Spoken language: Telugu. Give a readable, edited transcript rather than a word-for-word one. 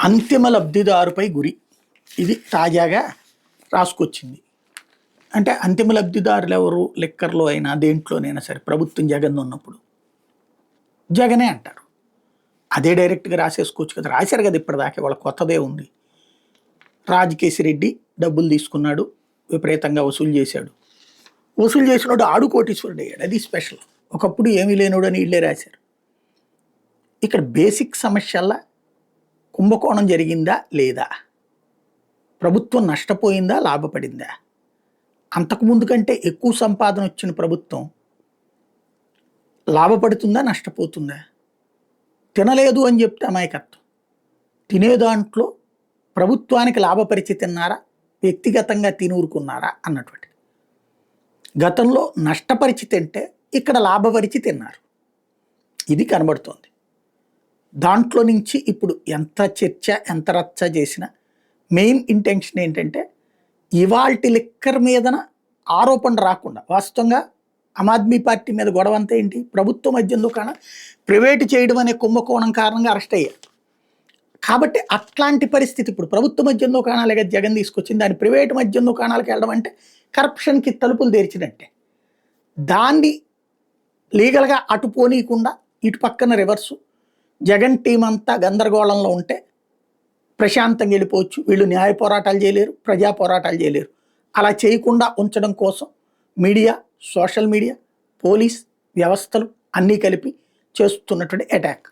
అంతిమ లబ్ధిదారుపై గురి. ఇది తాజాగా రాసుకొచ్చింది. అంటే అంతిమ లబ్ధిదారులు ఎవరు? లిక్కర్లో అయినా దేంట్లోనైనా సరే ప్రభుత్వం జగన్ ఉన్నప్పుడు జగనే అంటారు. అదే డైరెక్ట్గా రాసేసుకోవచ్చు కదా. రాశారు కదా ఇప్పటిదాకా, వాళ్ళ కొత్తదే ఉంది. రాజకేశిరెడ్డి డబ్బులు తీసుకున్నాడు, విపరీతంగా వసూలు చేశాడు. వసూలు చేసినోడు ఆడు కోటీశ్వరుడు అయ్యాడు. అది స్పెషల్. ఒకప్పుడు ఏమీ లేనోడు అని వీళ్ళే రాశారు. ఇక్కడ బేసిక్ సమస్యల్లా కుంభకోణం జరిగిందా లేదా, ప్రభుత్వం నష్టపోయిందా లాభపడిందా, అంతకుముందు కంటే ఎక్కువ సంపాదన వచ్చిన ప్రభుత్వం లాభపడుతుందా నష్టపోతుందా, తినలేదు అని చెప్తే అమాయకత్వం, తినే దాంట్లో ప్రభుత్వానికి లాభపరిచి తిన్నారా వ్యక్తిగతంగా తినూరుకున్నారా అన్నటువంటి. గతంలో నష్టపరిచి తింటే ఇక్కడ లాభపరిచి తిన్నారు. ఇది కనబడుతోంది. దాంట్లో నుంచి ఇప్పుడు ఎంత చర్చ ఎంత రచ్చ చేసినా మెయిన్ ఇంటెన్షన్ ఏంటంటే ఇవాల్టి లిక్కర్ మీదన ఆరోపణ రాకుండా, వాస్తవంగా ఆమ్ ఆద్మీ పార్టీ మీద గొడవ అంతా ఏంటి, ప్రభుత్వ మద్యం దుకాణం ప్రైవేటు చేయడం అనే కుంభకోణం కారణంగా అరెస్ట్ అయ్యారు. కాబట్టి అట్లాంటి పరిస్థితి ఇప్పుడు ప్రభుత్వ మద్యం దుకాణాలుగా జగన్ తీసుకొచ్చింది, దాని ప్రైవేటు మద్యం దుకాణాలకు వెళ్ళడం అంటే కరప్షన్కి తలుపులు తెరిచినట్టే. దాన్ని లీగల్గా అటు పోనీయకుండా ఇటు పక్కన రివర్సు, జగన్ టీం అంతా గందరగోళంలో ఉంటే ప్రశాంతంగా వెళ్ళిపోవచ్చు. వీళ్ళు న్యాయ పోరాటాలు చేయలేరు, ప్రజా పోరాటాలు చేయలేరు. అలా చేయకుండా ఉంచడం కోసం మీడియా, సోషల్ మీడియా, పోలీస్ వ్యవస్థలు అన్నీ కలిపి చేస్తున్నటువంటి అటాక్.